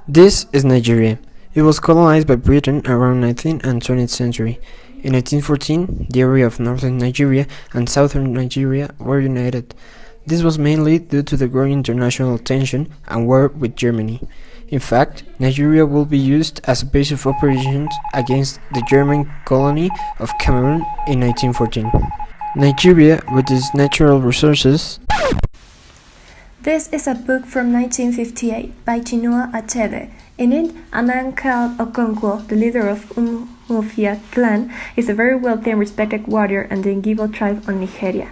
This is Nigeria. It was colonized by Britain around 19th and 20th century. In 1814, the area of northern Nigeria and southern Nigeria were united. This was mainly due to the growing international tension and war with Germany. In fact, Nigeria will be used as a base of operations against the German colony of Cameroon in 1914. Nigeria, with its natural resources. This is a book from 1958 by Chinua Achebe. In it, a man called Okonkwo, the leader of Umuofia clan, is a very wealthy and respected warrior in the Igbo tribe of Nigeria.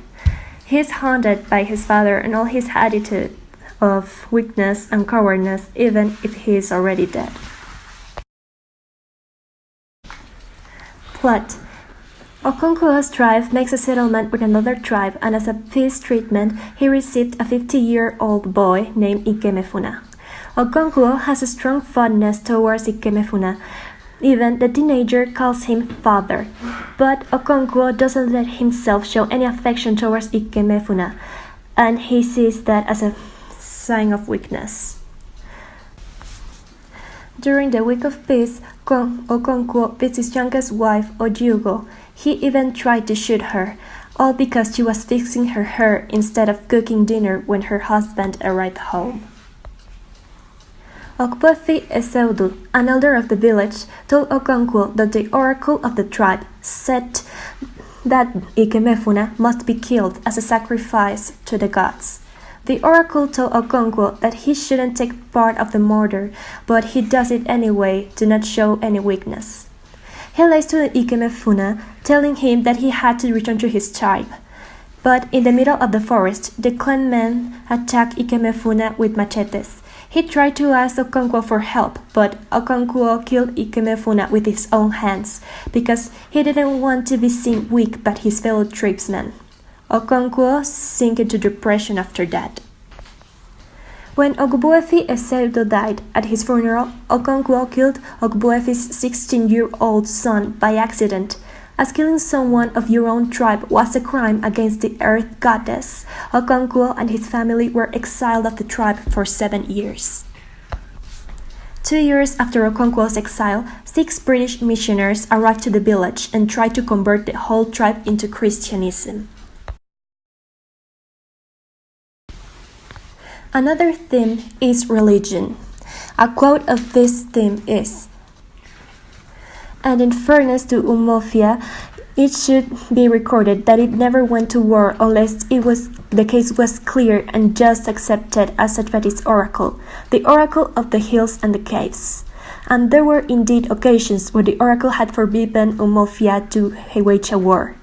He is haunted by his father and all his attitude of weakness and cowardice, even if he is already dead. Plot. Okonkwo's tribe makes a settlement with another tribe, and as a peace treatment, he received a 50-year-old boy named Ikemefuna. Okonkwo has a strong fondness towards Ikemefuna. Even the teenager calls him father. But Okonkwo doesn't let himself show any affection towards Ikemefuna, and he sees that as a sign of weakness. During the week of peace, Okonkwo beats his youngest wife, Ojugo. He even tried to shoot her, all because she was fixing her hair instead of cooking dinner when her husband arrived home. Ogbuefi Eseudu, an elder of the village, told Okonkwo that the oracle of the tribe said that Ikemefuna must be killed as a sacrifice to the gods. The oracle told Okonkwo that he shouldn't take part of the murder, but he does it anyway to not show any weakness. He lies to Ikemefuna, telling him that he had to return to his tribe. But in the middle of the forest, the clan men attacked Ikemefuna with machetes. He tried to ask Okonkwo for help, but Okonkwo killed Ikemefuna with his own hands, because he didn't want to be seen weak by his fellow tribesmen. Okonkwo sank into depression after that. When Ogbuefi Eseudu died at his funeral, Okonkwo killed Ogbuefi's 16-year-old son by accident. As killing someone of your own tribe was a crime against the earth goddess, Okonkwo and his family were exiled of the tribe for 7 years. 2 years after Okonkwo's exile, 6 British missionaries arrived to the village and tried to convert the whole tribe into Christianism. Another theme is religion. A quote of this theme is, "And in fairness to Umuofia, it should be recorded that it never went to war unless the case was clear and just accepted as such by its oracle, the oracle of the hills and the caves." And there were indeed occasions where the oracle had forbidden Umuofia to wage a war.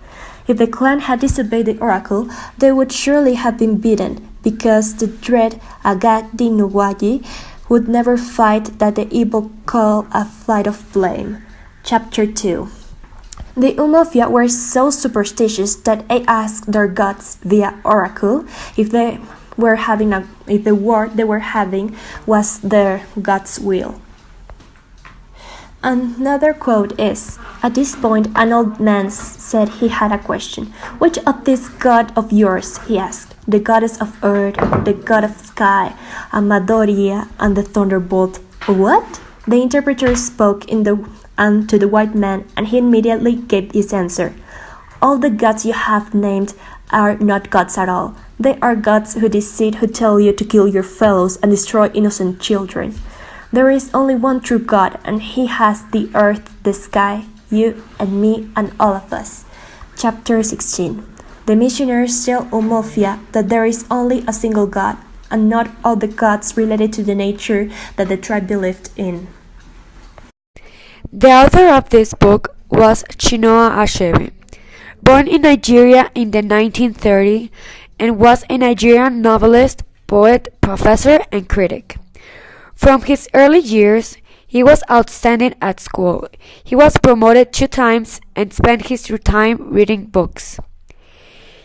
If the clan had disobeyed the oracle, they would surely have been beaten, because the dread Agadi Nuwayi would never fight that the Igbo call a flight of blame. Chapter 2. The Umuofia were so superstitious that they asked their gods via oracle if the war they were having was their god's will. Another quote is, "At this point, an old man said he had a question. Which of this god of yours?" he asked. "The goddess of earth, the god of sky, Amadoria, and the thunderbolt." "What?" The interpreter spoke to the white man, and he immediately gave his answer. "All the gods you have named are not gods at all. They are gods who deceive, who tell you to kill your fellows and destroy innocent children. There is only one true God, and he has the earth, the sky, you and me and all of us." Chapter 16. The missionaries tell Umuofia that there is only a single God, and not all the gods related to the nature that the tribe believed in. The author of this book was Chinua Achebe, born in Nigeria in the 1930s, and was a Nigerian novelist, poet, professor, and critic. From his early years, he was outstanding at school. He was promoted 2 times and spent his time reading books.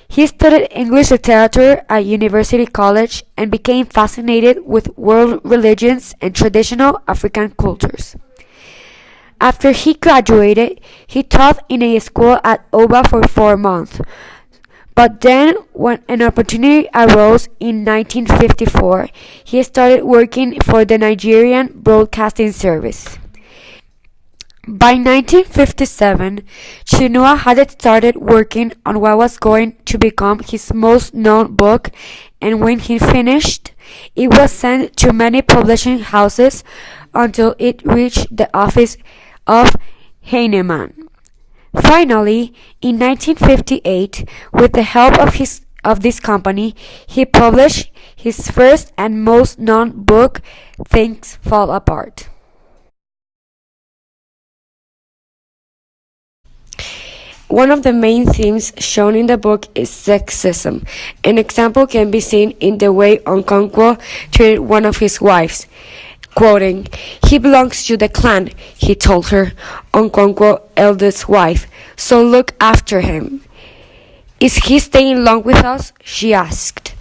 He studied English literature at University College and became fascinated with world religions and traditional African cultures. After he graduated, he taught in a school at Oba for 4 months, But then, when an opportunity arose in 1954, he started working for the Nigerian Broadcasting Service. By 1957, Chinua had started working on what was going to become his most known book, and when he finished, it was sent to many publishing houses until it reached the office of Heinemann. Finally, in 1958, with the help of this company, he published his first and most known book, Things Fall Apart. One of the main themes shown in the book is sexism. An example can be seen in the way Okonkwo treated one of his wives. Quoting, "He belongs to the clan," he told her, Okonkwo's eldest wife, "so look after him." "Is he staying long with us?" she asked.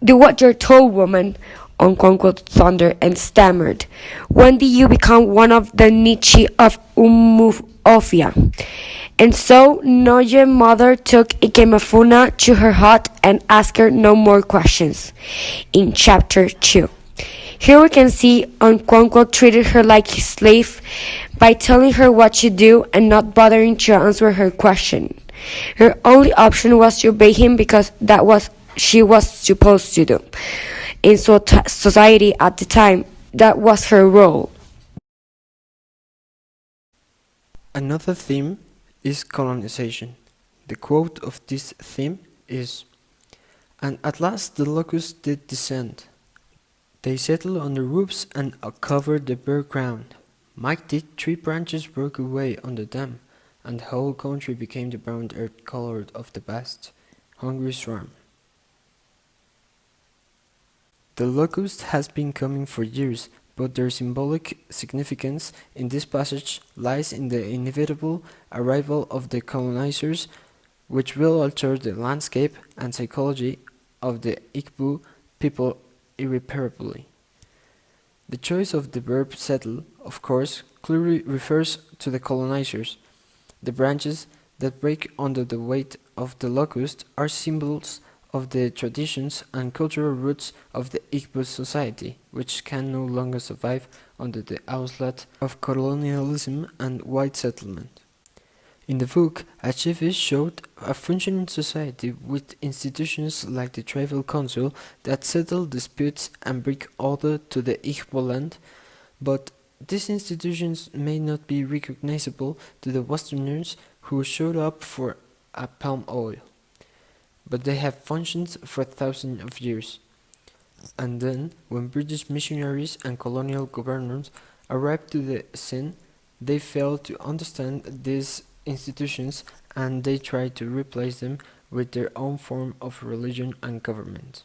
"Do what you're told, woman," Okonkwo thundered and stammered. "When did you become one of the Nietzsche of Umuofia?" And so Noye's mother took Ikemefuna to her hut and asked her no more questions. In chapter 2. Here we can see Okonkwo treated her like his slave by telling her what to do and not bothering to answer her question. Her only option was to obey him because that was she was supposed to do. In society at the time, that was her role. Another theme is colonization. The quote of this theme is, "And at last the locusts did descend. They settled on the roofs and covered the bare ground. Mighty tree branches broke away under them, and the whole country became the brown earth colored of the vast, hungry swarm." The locust has been coming for years, but their symbolic significance in this passage lies in the inevitable arrival of the colonizers, which will alter the landscape and psychology of the Igbo people irreparably. The choice of the verb settle, of course, clearly refers to the colonizers. The branches that break under the weight of the locust are symbols of the traditions and cultural roots of the Igbo society, which can no longer survive under the onslaught of colonialism and white settlement. In the book, Achebe showed a functioning society with institutions like the tribal council that settle disputes and bring order to the Igbo land, but these institutions may not be recognizable to the Westerners who showed up for a palm oil. But they have functioned for thousands of years. And then, when British missionaries and colonial governors arrived to the scene, they failed to understand these institutions and they tried to replace them with their own form of religion and government.